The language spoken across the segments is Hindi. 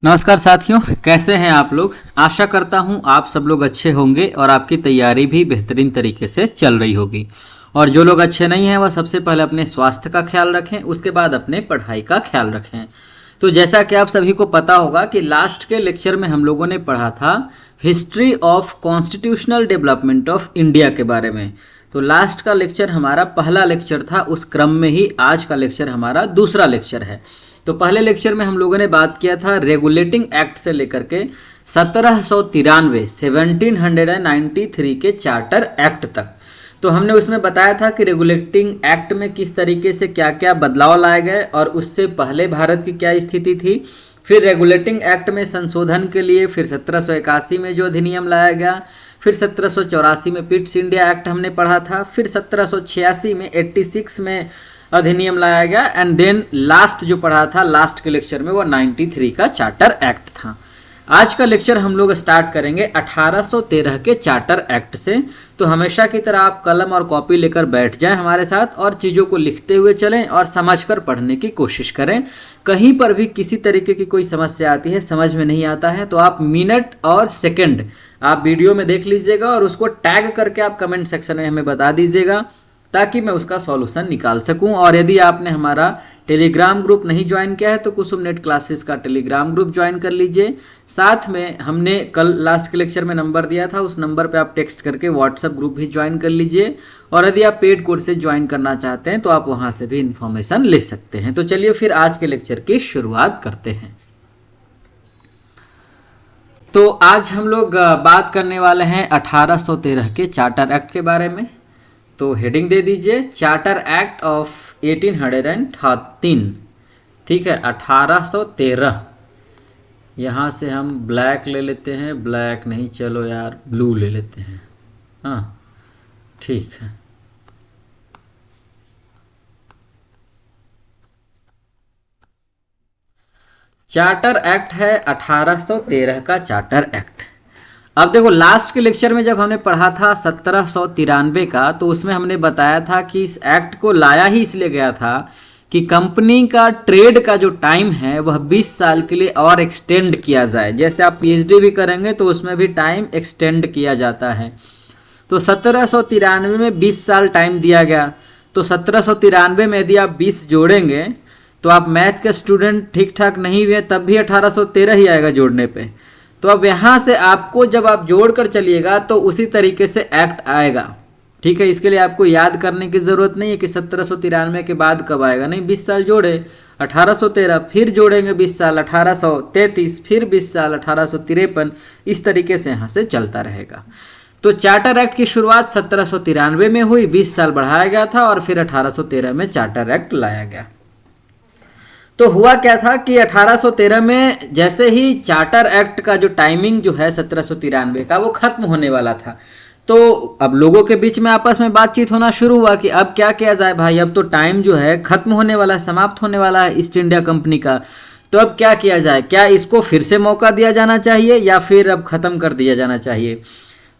नमस्कार साथियों, कैसे हैं आप लोग। आशा करता हूं आप सब लोग अच्छे होंगे और आपकी तैयारी भी बेहतरीन तरीके से चल रही होगी। और जो लोग अच्छे नहीं हैं वह सबसे पहले अपने स्वास्थ्य का ख्याल रखें, उसके बाद अपने पढ़ाई का ख्याल रखें। तो जैसा कि आप सभी को पता होगा कि लास्ट के लेक्चर में हम लोगों ने पढ़ा था history of constitutional development of India के बारे में। तो लास्ट का लेक्चर हमारा पहला लेक्चर था, उस क्रम में ही आज का लेक्चर हमारा दूसरा लेक्चर है। तो पहले लेक्चर में हम लोगों ने बात किया था रेगुलेटिंग एक्ट से लेकर के 1793 के चार्टर एक्ट तक। तो हमने उसमें बताया था कि रेगुलेटिंग एक्ट में किस तरीके से क्या क्या बदलाव लाए गए और उससे पहले भारत की क्या स्थिति थी। फिर रेगुलेटिंग एक्ट में संशोधन के लिए फिर 1781 में जो अधिनियम लाया गया, फिर 1784 में पिट्स इंडिया एक्ट हमने पढ़ा था, फिर 1786 में 86 में अधिनियम लाया गया एंड देन लास्ट जो पढ़ा था लास्ट के लेक्चर में वो 93 का चार्टर एक्ट था। आज का लेक्चर हम लोग स्टार्ट करेंगे 1813 के चार्टर एक्ट से। तो हमेशा की तरह आप कलम और कॉपी लेकर बैठ जाएं हमारे साथ और चीज़ों को लिखते हुए चलें और समझकर पढ़ने की कोशिश करें। कहीं पर भी किसी तरीके की कोई समस्या आती है, समझ में नहीं आता है, तो आप मिनट और सेकंड आप वीडियो में देख लीजिएगा और उसको टैग करके आप कमेंट सेक्शन में हमें बता दीजिएगा ताकि मैं उसका सॉल्यूशन निकाल सकूं। और यदि आपने हमारा टेलीग्राम ग्रुप नहीं ज्वाइन किया है तो कुसुम नेट क्लासेस का टेलीग्राम ग्रुप ज्वाइन कर लीजिए। साथ में हमने कल लास्ट के लेक्चर में नंबर दिया था, उस नंबर पे आप टेक्स्ट करके व्हाट्सएप ग्रुप भी ज्वाइन कर लीजिए। और यदि आप पेड कोर्सेज ज्वाइन करना चाहते हैं तो आप वहाँ से भी इन्फॉर्मेशन ले सकते हैं। तो चलिए फिर आज के लेक्चर की शुरुआत करते हैं। तो आज हम लोग बात करने वाले हैं 1813 के चार्टर एक्ट के बारे में। तो हेडिंग दे दीजिए चार्टर एक्ट ऑफ 1813। ठीक है, 1813। यहाँ से हम ब्लैक ले लेते हैं, ब्लैक नहीं, चलो यार ब्लू ले लेते हैं। हाँ ठीक है। चार्टर एक्ट है 1813 का चार्टर एक्ट। अब देखो लास्ट के लेक्चर में जब हमने पढ़ा था 1793 का, तो उसमें हमने बताया था कि इस एक्ट को लाया ही इसलिए गया था कि कंपनी का ट्रेड का जो टाइम है वह 20 साल के लिए और एक्सटेंड किया जाए। जैसे आप पीएचडी भी करेंगे तो उसमें भी टाइम एक्सटेंड किया जाता है। तो 1793 में 20 साल टाइम दिया गया। तो 1793 में यदि आप 20 जोड़ेंगे तो आप मैथ के स्टूडेंट ठीक ठाक नहीं हुए तब भी 1813 ही आएगा जोड़ने पे। तो अब यहाँ से आपको जब आप जोड़ कर चलिएगा तो उसी तरीके से एक्ट आएगा। ठीक है, इसके लिए आपको याद करने की ज़रूरत नहीं है कि 1793 के बाद कब आएगा। नहीं, 20 साल जोड़े 1813, फिर जोड़ेंगे 20 साल 1833, फिर 20 साल 1853, इस तरीके से यहाँ से चलता रहेगा। तो चार्टर एक्ट की शुरुआत 1793 में हुई, 20 साल बढ़ाया गया था और फिर 1813 में चार्टर एक्ट लाया गया। तो हुआ क्या था कि 1813 में जैसे ही चार्टर एक्ट का जो टाइमिंग जो है 1793 का वो खत्म होने वाला था, तो अब लोगों के बीच में आपस में बातचीत होना शुरू हुआ कि अब क्या किया जाए भाई, अब तो टाइम जो है खत्म होने वाला है, समाप्त होने वाला है ईस्ट इंडिया कंपनी का। तो अब क्या किया जाए, क्या इसको फिर से मौका दिया जाना चाहिए या फिर अब ख़त्म कर दिया जाना चाहिए।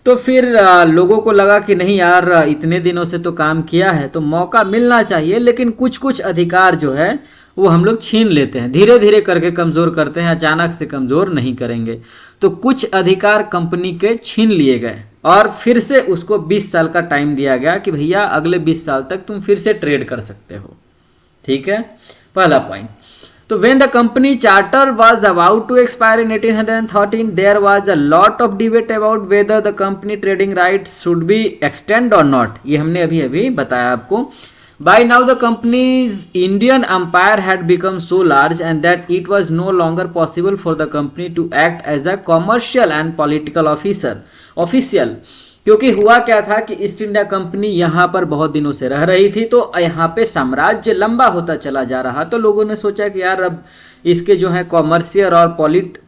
तो फिर लोगों को लगा कि नहीं यार, इतने दिनों से तो काम किया है तो मौका मिलना चाहिए, लेकिन कुछ कुछ अधिकार जो है वो हम लोग छीन लेते हैं, धीरे धीरे करके कमज़ोर करते हैं, अचानक से कमज़ोर नहीं करेंगे। तो कुछ अधिकार कंपनी के छीन लिए गए और फिर से उसको 20 साल का टाइम दिया गया कि भैया अगले 20 साल तक तुम फिर से ट्रेड कर सकते हो। ठीक है, पहला पॉइंट। तो when the company charter was about to expire in 1813, there was a lot of debate about whether the company trading rights should be extend or not। ये हमने अभी अभी बताया आपको। By now the company's Indian empire had become so large and that it was no longer possible for the company to act as a commercial and political official। क्योंकि हुआ क्या था कि ईस्ट इंडिया कंपनी यहाँ पर बहुत दिनों से रह रही थी, तो यहाँ पे साम्राज्य लंबा होता चला जा रहा। तो लोगों ने सोचा कि यार अब इसके जो है कॉमर्शियल और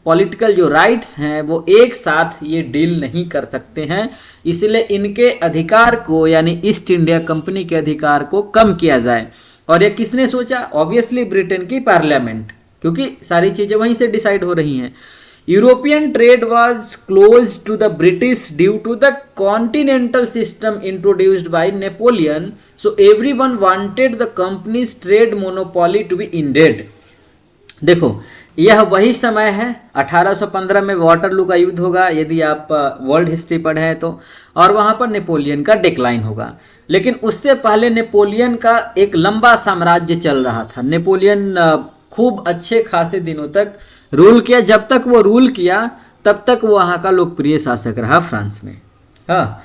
पॉलिटिकल जो राइट्स हैं वो एक साथ ये डील नहीं कर सकते हैं, इसलिए इनके अधिकार को यानी ईस्ट इंडिया कंपनी के अधिकार को कम किया जाए। और ये किसने सोचा? ऑब्वियसली ब्रिटेन की पार्लियामेंट, क्योंकि सारी चीज़ें वहीं से डिसाइड हो रही हैं। European trade was closed to the British due to the continental system introduced by Napoleon, so everyone wanted the company's trade monopoly to be ended। देखो यह वही समय है 1815 में वाटरलू का युद्ध होगा, यदि आप वर्ल्ड हिस्ट्री पढ़े हैं तो, और वहाँ पर नेपोलियन का डिक्लाइन होगा। लेकिन उससे पहले नेपोलियन का एक लंबा साम्राज्य चल रहा था। नेपोलियन खूब अच्छे खासे दिनों तक रूल किया। जब तक वो रूल किया तब तक वो वहाँ का लोकप्रिय शासक रहा फ्रांस में। हाँ,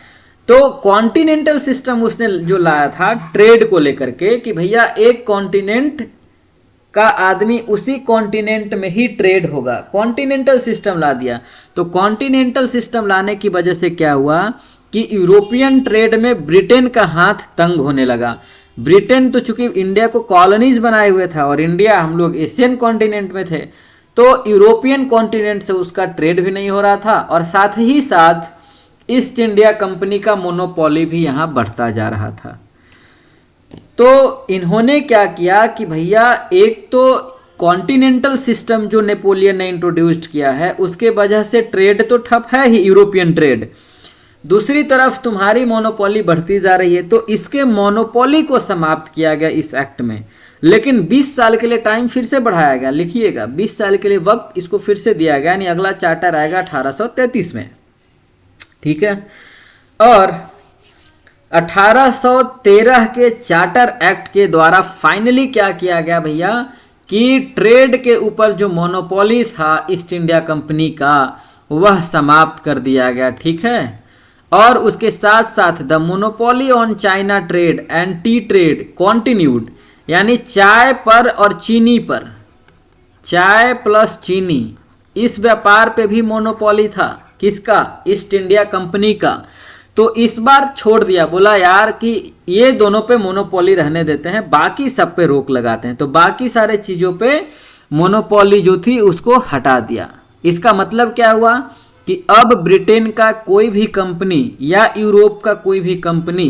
तो कॉन्टिनेंटल सिस्टम उसने जो लाया था ट्रेड को लेकर के, कि भैया एक कॉन्टिनेंट का आदमी उसी कॉन्टिनेंट में ही ट्रेड होगा, कॉन्टिनेंटल सिस्टम ला दिया। तो कॉन्टिनेंटल सिस्टम लाने की वजह से क्या हुआ कि यूरोपियन ट्रेड में ब्रिटेन का हाथ तंग होने लगा। ब्रिटेन तो चूंकि इंडिया को कॉलोनीज बनाए हुए था और इंडिया हम लोग एशियन कॉन्टिनेंट में थे, तो यूरोपियन कॉन्टिनेंट से उसका ट्रेड भी नहीं हो रहा था और साथ ही साथ ईस्ट इंडिया कंपनी का मोनोपोली भी यहाँ बढ़ता जा रहा था। तो इन्होंने क्या किया कि भैया एक तो कॉन्टिनेंटल सिस्टम जो नेपोलियन ने इंट्रोड्यूस्ड किया है उसके वजह से ट्रेड तो ठप है ही, यूरोपियन ट्रेड। दूसरी तरफ तुम्हारी मोनोपोली बढ़ती जा रही है, तो इसके मोनोपोली को समाप्त किया गया इस एक्ट में। लेकिन 20 साल के लिए टाइम फिर से बढ़ाया गया, लिखिएगा 20 साल के लिए वक्त इसको फिर से दिया गया, यानी अगला चार्टर आएगा 1833 में, ठीक है। और 1813 के चार्टर एक्ट के द्वारा फाइनली क्या किया गया भैया कि ट्रेड के ऊपर जो मोनोपोली था ईस्ट इंडिया कंपनी का वह समाप्त कर दिया गया, ठीक है। और उसके साथ साथ the monopoly on China trade and T trade continued, यानी चाय पर और चीनी पर, चाय प्लस चीनी, इस व्यापार पे भी मोनोपोली था। किसका? ईस्ट इंडिया कंपनी का। तो इस बार छोड़ दिया, बोला यार कि ये दोनों पे मोनोपोली रहने देते हैं, बाकी सब पे रोक लगाते हैं। तो बाकी सारे चीज़ों पे मोनोपोली जो थी उसको हटा दिया। इसका मतलब क्या हुआ कि अब ब्रिटेन का कोई भी कंपनी या यूरोप का कोई भी कंपनी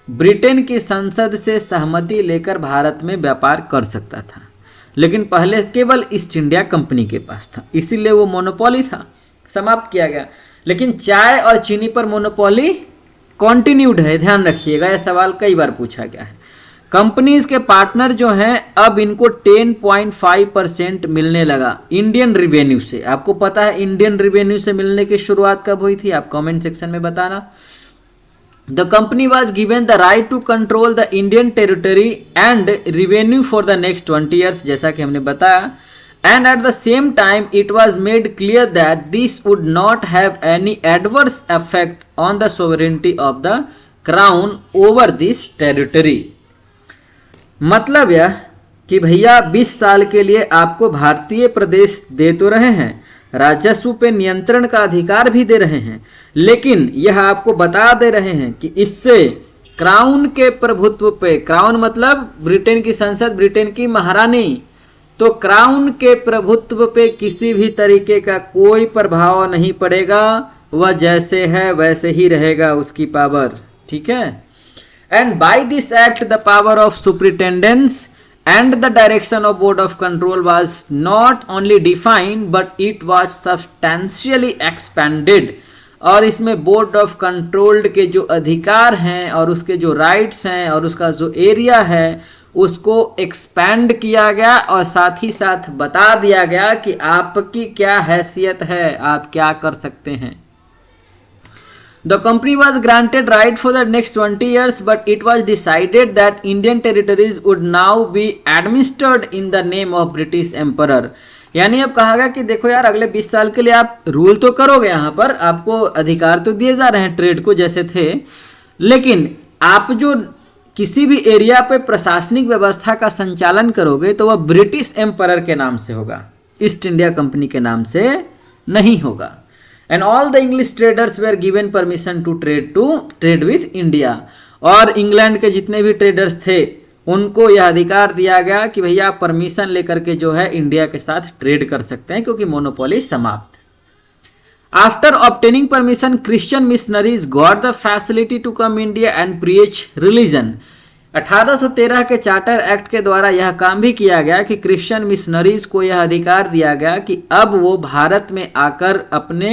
ब्रिटेन की संसद से सहमति लेकर भारत में व्यापार कर सकता था, लेकिन पहले केवल ईस्ट इंडिया कंपनी के पास था, इसीलिए वो मोनोपोली था, समाप्त किया गया। लेकिन चाय और चीनी पर मोनोपोली कॉन्टिन्यूड है, ध्यान रखिएगा, यह सवाल कई बार पूछा गया है। कंपनीज के पार्टनर जो हैं अब इनको 10.5% मिलने लगा इंडियन रिवेन्यू से। आपको पता है इंडियन रिवेन्यू से मिलने की शुरुआत कब हुई थी? आप कमेंट सेक्शन में बताना। The company was given the right to control the Indian territory and revenue for the next 20 years, जैसा कि हमने बताया। And at the same time, it was made clear that this would not have any adverse effect on the sovereignty of the crown over this territory. मतलब यह कि भैया 20 साल के लिए आपको भारतीय प्रदेश दे तो रहे हैं, राजस्व पे नियंत्रण का अधिकार भी दे रहे हैं, लेकिन यह आपको बता दे रहे हैं कि इससे क्राउन के प्रभुत्व पे, क्राउन मतलब ब्रिटेन की संसद, ब्रिटेन की महारानी, तो क्राउन के प्रभुत्व पे किसी भी तरीके का कोई प्रभाव नहीं पड़ेगा, वह जैसे है वैसे ही रहेगा उसकी पावर, ठीक है। And by this act the power of superintendence and the direction of board of control was not only defined but it was substantially expanded. और इसमें बोर्ड ऑफ कंट्रोल्ड के जो अधिकार हैं और उसके जो राइट्स हैं और उसका जो एरिया है उसको एक्सपैंड किया गया, और साथ ही साथ बता दिया गया कि आपकी क्या हैसियत है, आप क्या कर सकते हैं। The company was granted right for the next 20 years, but it was decided that Indian territories would now be administered in the name of British Emperor. यानी अब कहा गया कि देखो यार अगले 20 साल के लिए आप रूल तो करोगे, यहाँ पर आपको अधिकार तो दिए जा रहे हैं ट्रेड को जैसे थे, लेकिन आप जो किसी भी एरिया पे प्रशासनिक व्यवस्था का संचालन करोगे तो वह ब्रिटिश एम्परर के नाम से होगा, ईस्ट इंडिया कंपनी के नाम से नहीं होगा। And all the English traders were given permission to trade with India. और इंग्लैंड के जितने भी ट्रेडर्स थे उनको यह अधिकार दिया गया कि भैया आप परमिशन लेकर के जो है इंडिया के साथ ट्रेड कर सकते हैं, क्योंकि मोनोपोली समाप्त। After obtaining permission, Christian missionaries got the facility to come India and preach religion. 1813 के चार्टर एक्ट के द्वारा यह काम भी किया गया कि क्रिश्चियन मिशनरीज को यह अधिकार दिया गया कि अब वो भारत में आकर अपने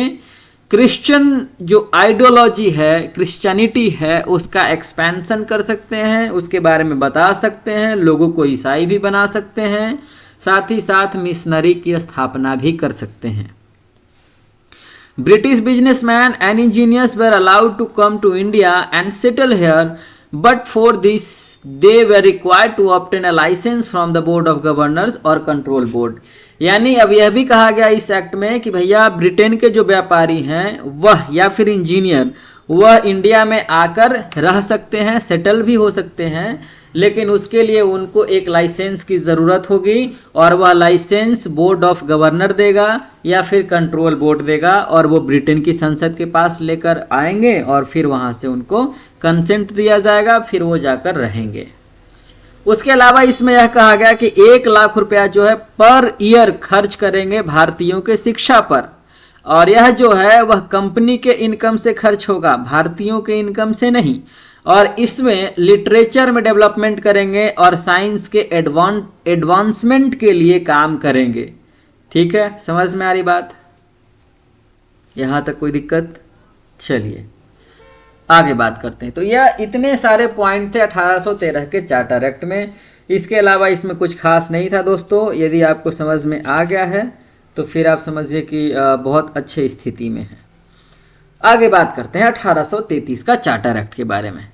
क्रिश्चियन जो आइडियोलॉजी है, क्रिश्चियनिटी है, उसका एक्सपेंशन कर सकते हैं, उसके बारे में बता सकते हैं, लोगों को ईसाई भी बना सकते हैं, साथ ही साथ मिशनरी की स्थापना भी कर सकते हैं। British businessmen and engineers were allowed to come to India and settle here, but for this they were required to obtain a license from the Board of Governors और Control Board। यानी अब यह भी कहा गया इस एक्ट में कि भैया ब्रिटेन के जो व्यापारी हैं वह या फिर इंजीनियर वह इंडिया में आकर रह सकते हैं, सेटल भी हो सकते हैं, लेकिन उसके लिए उनको एक लाइसेंस की ज़रूरत होगी और वह लाइसेंस बोर्ड ऑफ गवर्नर देगा या फिर कंट्रोल बोर्ड देगा और वो ब्रिटेन की संसद के पास लेकर आएंगे और फिर वहाँ से उनको कंसेंट दिया जाएगा, फिर वो जाकर रहेंगे। उसके अलावा इसमें यह कहा गया कि 1 लाख रुपया जो है पर ईयर खर्च करेंगे भारतीयों के शिक्षा पर, और यह जो है वह कंपनी के इनकम से खर्च होगा, भारतीयों के इनकम से नहीं। और इसमें लिटरेचर में डेवलपमेंट करेंगे और साइंस के एडवांसमेंट के लिए काम करेंगे। ठीक है, समझ में आ रही बात? यहाँ तक कोई दिक्कत? चलिए आगे बात करते हैं। तो यह इतने सारे पॉइंट थे 1813 के चार्टर एक्ट में। इसके अलावा इसमें कुछ खास नहीं था दोस्तों। यदि आपको समझ में आ गया है तो फिर आप समझिए कि बहुत अच्छे स्थिति में है। आगे बात करते हैं 1833 का चार्टर एक्ट के बारे में।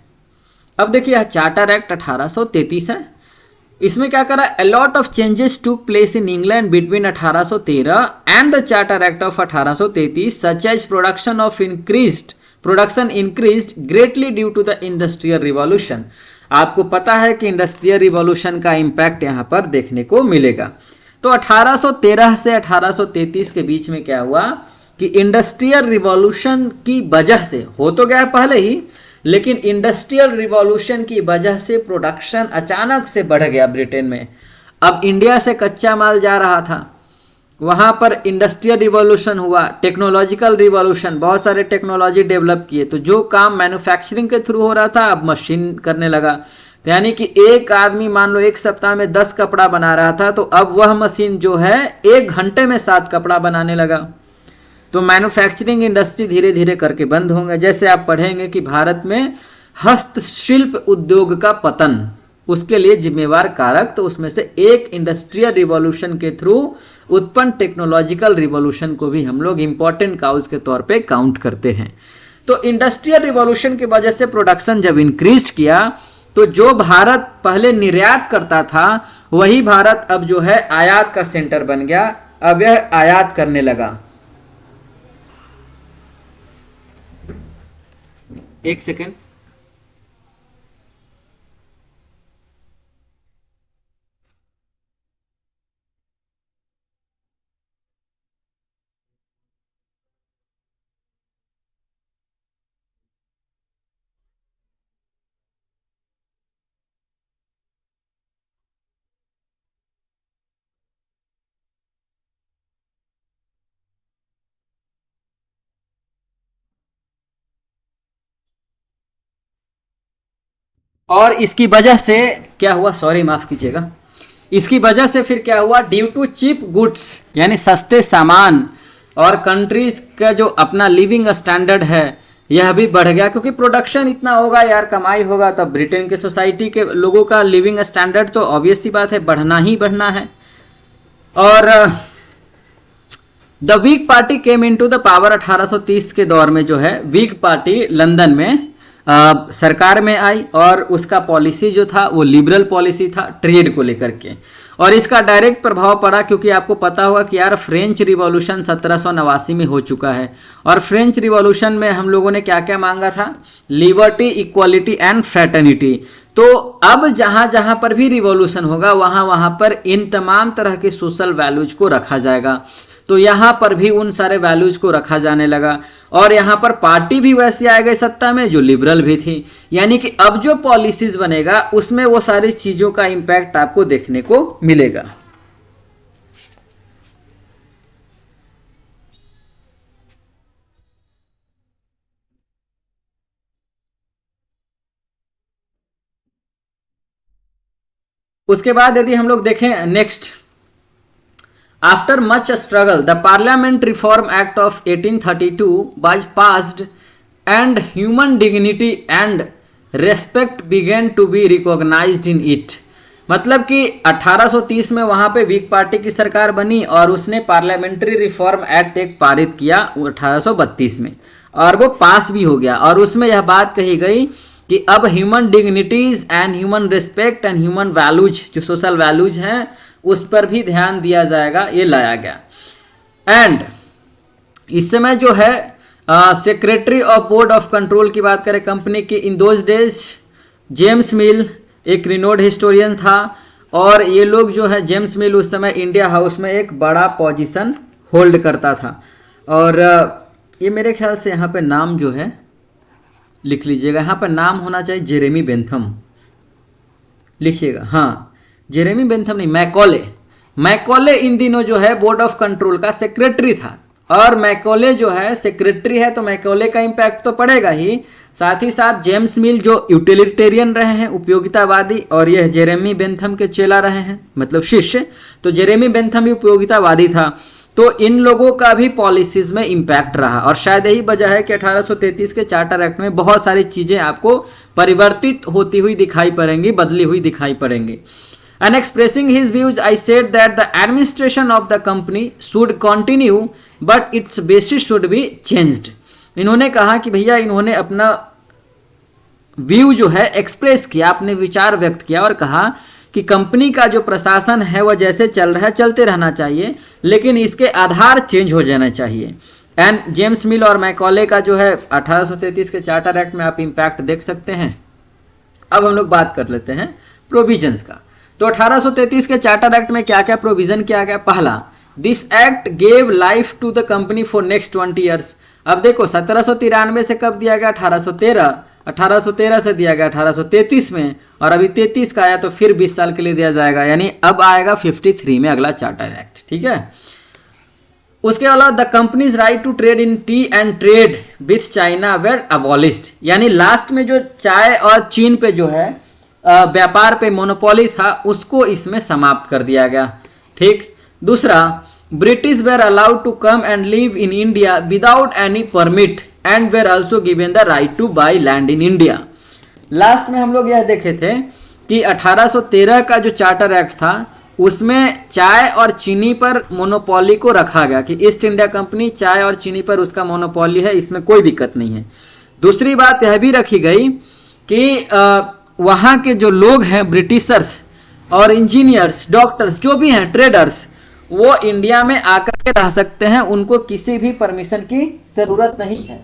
अब देखिए चार्टर एक्ट 1833 है। इसमें क्या करा, a lot of changes took place in England between 1813 and the Charter Act of 1833, such as production increased greatly due to the Industrial Revolution। आपको पता है कि इंडस्ट्रियल रिवॉल्यूशन का इम्पैक्ट यहाँ पर देखने को मिलेगा। तो 1813 से 1833 के बीच में क्या हुआ कि इंडस्ट्रियल रिवॉल्यूशन की वजह से, हो तो गया पहले ही, लेकिन इंडस्ट्रियल रिवॉल्यूशन की वजह से प्रोडक्शन अचानक से बढ़ गया ब्रिटेन में। अब इंडिया से कच्चा माल जा रहा था, वहाँ पर इंडस्ट्रियल रिवॉल्यूशन हुआ, टेक्नोलॉजिकल रिवॉल्यूशन, बहुत सारे टेक्नोलॉजी डेवलप किए। तो जो काम मैन्युफैक्चरिंग के थ्रू हो रहा था अब मशीन करने लगा। तो यानी कि एक आदमी मान लो 1 सप्ताह में 10 कपड़ा बना रहा था, तो अब वह मशीन जो है 1 घंटे में 7 कपड़ा बनाने लगा। तो मैन्युफैक्चरिंग इंडस्ट्री धीरे धीरे करके बंद होंगे। जैसे आप पढ़ेंगे कि भारत में हस्तशिल्प उद्योग का पतन, उसके लिए जिम्मेवार कारक, तो उसमें से एक इंडस्ट्रियल रिवॉल्यूशन के थ्रू उत्पन्न टेक्नोलॉजिकल रिवॉल्यूशन को भी हम लोग इंपॉर्टेंट काउज के तौर पे काउंट करते हैं। तो इंडस्ट्रियल रिवॉल्यूशन की वजह से प्रोडक्शन जब इंक्रीज किया तो जो भारत पहले निर्यात करता था वही भारत अब जो है आयात का सेंटर बन गया। अब यह आयात करने लगा। एक सेकेंड, और इसकी वजह से क्या हुआ, सॉरी माफ कीजिएगा, इसकी वजह से फिर क्या हुआ, ड्यू टू चीप गुड्स यानी सस्ते सामान और कंट्रीज का जो अपना लिविंग स्टैंडर्ड है यह भी बढ़ गया, क्योंकि प्रोडक्शन इतना होगा यार, कमाई होगा, तब ब्रिटेन के सोसाइटी के लोगों का लिविंग स्टैंडर्ड तो ऑब्वियस सी बात है बढ़ना ही बढ़ना है। और the Whig party came into the power 1830 के दौर में जो है व्हिग पार्टी लंदन में सरकार में आई और उसका पॉलिसी जो था वो लिबरल पॉलिसी था ट्रेड को लेकर के, और इसका डायरेक्ट प्रभाव पड़ा क्योंकि आपको पता होगा कि यार फ्रेंच रिवॉल्यूशन 1789 में हो चुका है, और फ्रेंच रिवॉल्यूशन में हम लोगों ने क्या क्या मांगा था, लिबर्टी, इक्वालिटी एंड फ्रेटर्निटी। तो अब जहां जहां पर भी रिवॉल्यूशन होगा वहां वहां पर इन तमाम तरह के सोशल वैल्यूज को रखा जाएगा। तो यहाँ पर भी उन सारे वैल्यूज को रखा जाने लगा, और यहाँ पर पार्टी भी वैसी आ गई सत्ता में जो लिबरल भी थी। यानी कि अब जो पॉलिसीज बनेगा उसमें वो सारी चीजों का इंपैक्ट आपको देखने को मिलेगा। उसके बाद यदि हम लोग देखें next, After much struggle, the Parliament Reform Act of 1832 was passed and human dignity and respect began to be recognized in it। मतलब कि 1830 में वहां पे व्हिग पार्टी की सरकार बनी और उसने पार्लियामेंट्री रिफॉर्म एक्ट एक पारित किया 1832 में, और वो पास भी हो गया। और उसमें यह बात कही गई कि अब human dignities and human respect and human values, जो सोशल वैल्यूज हैं, उस पर भी ध्यान दिया जाएगा, ये लाया गया। एंड इस समय जो है secretary of board of control की बात करें कंपनी की, इन दोज डेज जेम्स मिल एक रिनोड हिस्टोरियन था, और ये लोग जो है जेम्स मिल उस समय इंडिया हाउस में एक बड़ा पोजीशन होल्ड करता था। और ये मेरे ख्याल से यहाँ पे नाम जो है लिख लीजिएगा, यहाँ पर नाम होना चाहिए जेरेमी बेंथम, लिखिएगा। हाँ, जेरेमी बेंथम नहीं, मैकॉले इन दिनों जो है बोर्ड ऑफ कंट्रोल का सेक्रेटरी था। और मैकॉले जो है सेक्रेटरी है तो मैकॉले का इम्पैक्ट तो पड़ेगा ही, साथ ही साथ जेम्स मिल जो यूटिलिटेरियन रहे हैं, उपयोगितावादी, और यह जेरेमी बेंथम के चेला रहे हैं, मतलब शिष्य। तो जेरेमी बेंथम भी उपयोगितावादी था, तो इन लोगों का भी पॉलिसीज में इम्पैक्ट रहा। और शायद यही वजह है कि 1833 के चार्टर एक्ट में बहुत सारी चीजें आपको परिवर्तित होती हुई दिखाई पड़ेंगी, बदली हुई दिखाई पड़ेंगी। And expressing his views, I said that the administration of the company should continue, but its basis should be changed. इन्होंने कहा कि भैया, इन्होंने अपना व्यू जो है एक्सप्रेस किया, अपने विचार व्यक्त किया और कहा कि कंपनी का जो प्रशासन है वह जैसे चल रहा है चलते रहना चाहिए, लेकिन इसके आधार चेंज हो जाना चाहिए। एंड जेम्स मिल और मैकॉले का जो है 1833 के चार्टर एक्ट में आप इम्पैक्ट देख सकते हैं। अब हम लोग बात कर लेते हैं प्रोविजंस का। तो 1833 के चार्टर एक्ट में क्या क्या प्रोविजन किया गया। पहला, this act gave life to the company for next 20 years. अब देखो 1793 से कब दिया गया, 1813 से दिया गया 1833 में, और अभी 33 का आया तो फिर 20 साल के लिए दिया जाएगा, यानी अब आएगा 53 में अगला चार्टर एक्ट। ठीक है, उसके अलावा the companies right to trade in tea and trade with China were abolished, यानी लास्ट में जो चाय और चीन पे जो है व्यापार पे मोनोपोली था उसको इसमें समाप्त कर दिया गया। ठीक, दूसरा, British were allowed to come and live in India without any permit and were also given the right to buy land in India. Last में हम लोग यह देखे थे कि 1813 का जो चार्टर एक्ट था उसमें चाय और चीनी पर मोनोपोली को रखा गया कि ईस्ट इंडिया कंपनी चाय और चीनी पर उसका मोनोपोली है, इसमें कोई दिक्कत नहीं है। दूसरी बात यह भी रखी गई कि वहाँ के जो लोग हैं, ब्रिटिशर्स और इंजीनियर्स, डॉक्टर्स, जो भी हैं, ट्रेडर्स, वो इंडिया में आकर के रह सकते हैं, उनको किसी भी परमिशन की जरूरत नहीं है।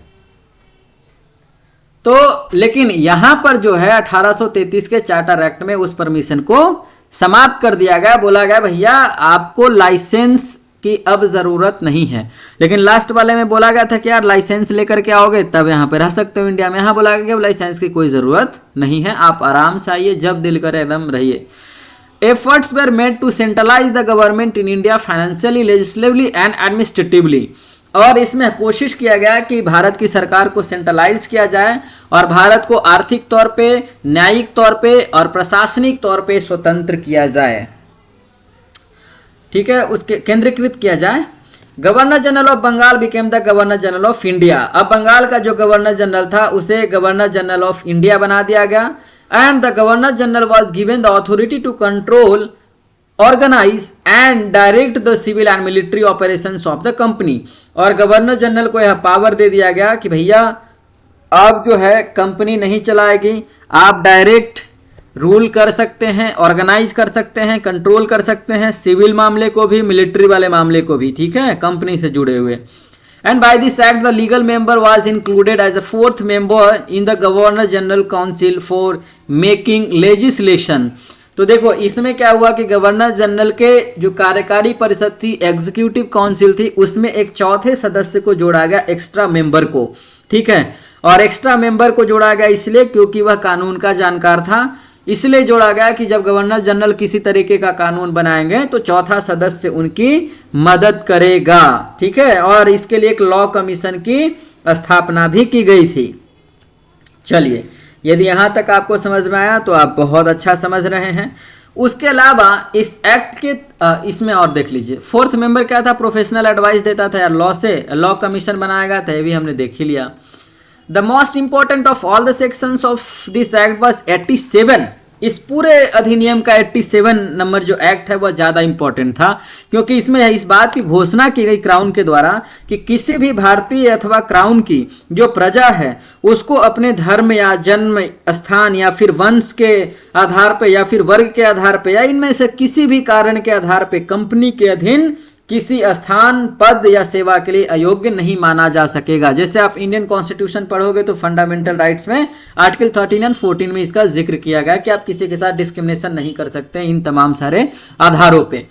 तो लेकिन यहां पर जो है 1833 के चार्टर एक्ट में उस परमिशन को समाप्त कर दिया गया, बोला गया भैया आपको लाइसेंस की अब जरूरत नहीं है। लेकिन लास्ट वाले में बोला गया था कि यार लाइसेंस लेकर के आओगे तब यहाँ पे रह सकते हो इंडिया में, यहाँ बोला गया कि अब लाइसेंस की कोई जरूरत नहीं है, आप आराम से आइए, जब दिल करे एकदम रहिए। Efforts were made to centralise the government in India financially, legislatively and administratively, और इसमें कोशिश किया गया कि भारत की सरकार को सेंट्रलाइज किया जाए और भारत को आर्थिक तौर पे, न्यायिक तौर पे और प्रशासनिक तौर पे स्वतंत्र किया जाए। ठीक है, उसके केंद्रीकृत किया जाए। Governor general of Bengal became the governor general of India. अब बंगाल का जो गवर्नर जनरल था उसे गवर्नर जनरल ऑफ इंडिया बना दिया गया। And the governor general was given the authority to control, organise and direct the civil and military operations of the company. और गवर्नर जनरल को यह पावर दे दिया गया कि भैया आप जो है कंपनी नहीं चलाएगी, आप डायरेक्ट रूल कर सकते हैं, ऑर्गेनाइज कर सकते हैं, कंट्रोल कर सकते हैं, सिविल मामले को भी, मिलिट्री वाले मामले को भी। ठीक है, कंपनी से जुड़े हुए। And by this act the legal member was included as a 4th member in the governor general council for making legislation. तो देखो इसमें क्या हुआ कि गवर्नर जनरल के जो कार्यकारी परिषद थी, एग्जीक्यूटिव काउंसिल थी, उसमें एक चौथे सदस्य को जोड़ा गया, एक्स्ट्रा मेंबर को। ठीक है, और एक्स्ट्रा मेंबर को जोड़ा गया इसलिए क्योंकि वह कानून का जानकार था, इसलिए जोड़ा गया कि जब गवर्नर जनरल किसी तरीके का कानून बनाएंगे तो चौथा सदस्य उनकी मदद करेगा। ठीक है, और इसके लिए एक लॉ कमीशन की स्थापना भी की गई थी। चलिए, यदि यहां तक आपको समझ में आया तो आप बहुत अच्छा समझ रहे हैं। उसके अलावा इस एक्ट के इसमें और देख लीजिए, 4th मेंबर क्या था, प्रोफेशनल एडवाइस देता था यार, लॉ से लॉ कमीशन बनाया गया था, ये भी हमने देख ही लिया। The most important of all the sections of this act was 87, इस पूरे अधिनियम का 87 नंबर जो एक्ट है वह ज़्यादा इंपॉर्टेंट था, क्योंकि इसमें इस बात की घोषणा की गई क्राउन के द्वारा कि किसी भी भारतीय अथवा क्राउन की जो प्रजा है उसको अपने धर्म या जन्म स्थान या फिर वंश के आधार पर या फिर वर्ग के आधार पर या इनमें से किसी भी कारण के आधार पर कंपनी के अधीन किसी स्थान, पद या सेवा के लिए अयोग्य नहीं माना जा सकेगा। जैसे आप इंडियन कॉन्स्टिट्यूशन पढ़ोगे तो फंडामेंटल राइट्स में आर्टिकल 13 एंड 14 में इसका जिक्र किया गया कि आप किसी के साथ डिस्क्रिमिनेशन नहीं कर सकते इन तमाम सारे आधारों पे।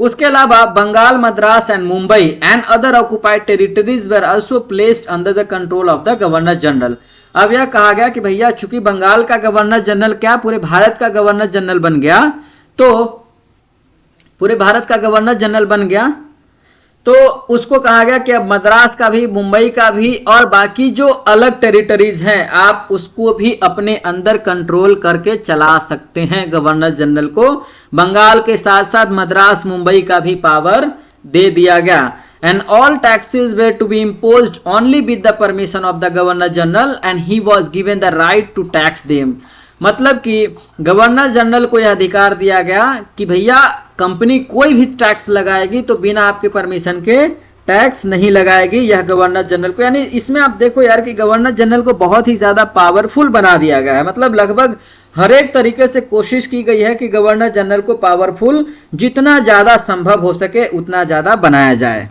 उसके अलावा Bengal, Madras and Mumbai and other occupied territories were also placed under the control of the governor general. अब यह कहा गया कि भैया चूंकि बंगाल का गवर्नर जनरल क्या पूरे भारत का गवर्नर जनरल बन गया, तो पूरे भारत का गवर्नर जनरल बन गया, तो उसको कहा गया कि अब मद्रास का भी, मुंबई का भी और बाकी जो अलग टेरिटरीज हैं आप उसको भी अपने अंदर कंट्रोल करके चला सकते हैं। गवर्नर जनरल को बंगाल के साथ साथ मद्रास, मुंबई का भी पावर दे दिया गया। And all taxes were to be imposed only with the permission of the governor general and he was given the right to tax them. मतलब कि गवर्नर जनरल को यह अधिकार दिया गया कि भैया कंपनी कोई भी टैक्स लगाएगी तो बिना आपके परमिशन के टैक्स नहीं लगाएगी, यह गवर्नर जनरल को। यानी इसमें आप देखो यार कि गवर्नर जनरल को बहुत ही ज्यादा पावरफुल बना दिया गया है। मतलब लगभग हर एक तरीके से कोशिश की गई है कि गवर्नर जनरल को पावरफुल जितना ज्यादा संभव हो सके उतना ज्यादा बनाया जाए।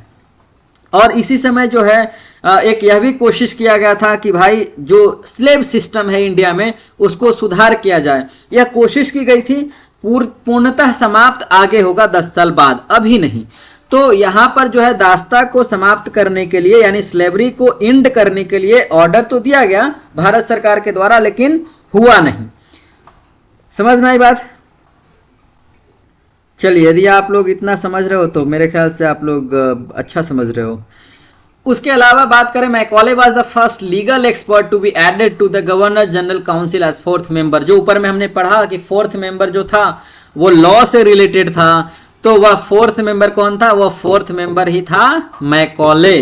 और इसी समय जो है एक यह भी कोशिश किया गया था कि भाई जो स्लेव सिस्टम है इंडिया में उसको सुधार किया जाए। यह कोशिश की गई थी, पूर्णतः समाप्त आगे होगा 10 साल बाद, अभी नहीं। तो यहाँ पर जो है दास्ता को समाप्त करने के लिए यानी स्लेवरी को एंड करने के लिए ऑर्डर तो दिया गया भारत सरकार के द्वारा, लेकिन हुआ नहीं। समझ में आई बात? चलिए, यदि आप लोग इतना समझ रहे हो तो मेरे ख्याल से आप लोग अच्छा समझ रहे हो। उसके अलावा बात करें, Macaulay was the first legal expert to be added to the governor general council as 4th member. जो ऊपर में हमने पढ़ा कि 4th मेंबर जो था वो लॉ से रिलेटेड था, तो वह 4th मेंबर कौन था? वह 4th मेंबर ही था मैकॉले।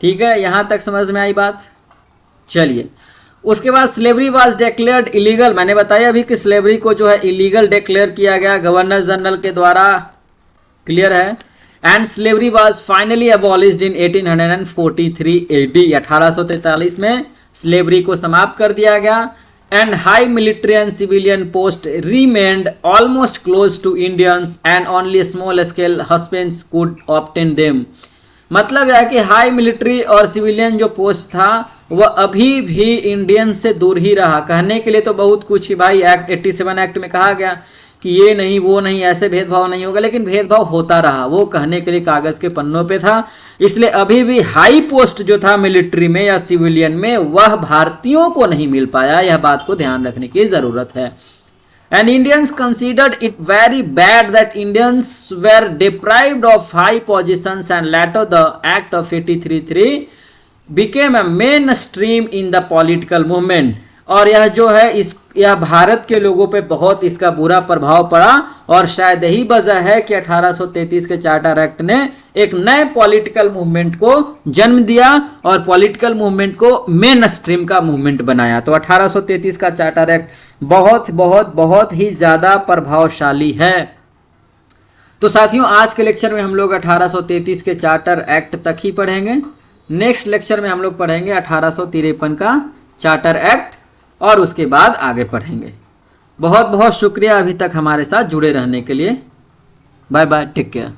ठीक है, यहां तक समझ में आई बात? चलिए, उसके बाद स्लेवरी वाज डिक्लेयर्ड इलीगल। मैंने बताया अभी कि स्लेवरी को जो है इलीगल डिक्लेयर किया गया गवर्नर जनरल के द्वारा, क्लियर है। And slavery was finally abolished in 1843 AD। 1843 में स्लेवरी को समाप्त कर दिया गया। And high military and civilian post remained almost close to Indians and only small scale husbands could obtain them. मतलब यह कि हाई मिलिट्री और सिविलियन जो पोस्ट था वह अभी भी इंडियन से दूर ही रहा। कहने के लिए तो बहुत कुछ ही भाई, एक्ट 87 एक्ट में कहा गया कि ये नहीं वो नहीं, ऐसे भेदभाव नहीं होगा, लेकिन भेदभाव होता रहा। वो कहने के लिए कागज के पन्नों पे था। इसलिए अभी भी हाई पोस्ट जो था मिलिट्री में या सिविलियन में वह भारतीयों को नहीं मिल पाया। यह बात को ध्यान रखने की जरूरत है। And Indians considered it very bad that Indians were deprived of high positions, and later the Act of 83 became a mainstream in the political movement। और यह जो है यह भारत के लोगों पे बहुत इसका बुरा प्रभाव पड़ा, और शायद यही वजह है कि 1833 के चार्टर एक्ट ने एक नए पॉलिटिकल मूवमेंट को जन्म दिया और पॉलिटिकल मूवमेंट को मेन स्ट्रीम का मूवमेंट बनाया। तो 1833 का चार्टर एक्ट बहुत बहुत बहुत ही ज्यादा प्रभावशाली है। तो साथियों, आज के लेक्चर में हम लोग 1833 के चार्टर एक्ट तक ही पढ़ेंगे। नेक्स्ट लेक्चर में हम लोग पढ़ेंगे 1853 का चार्टर एक्ट और उसके बाद आगे पढ़ेंगे। बहुत बहुत शुक्रिया अभी तक हमारे साथ जुड़े रहने के लिए। Bye bye, take care.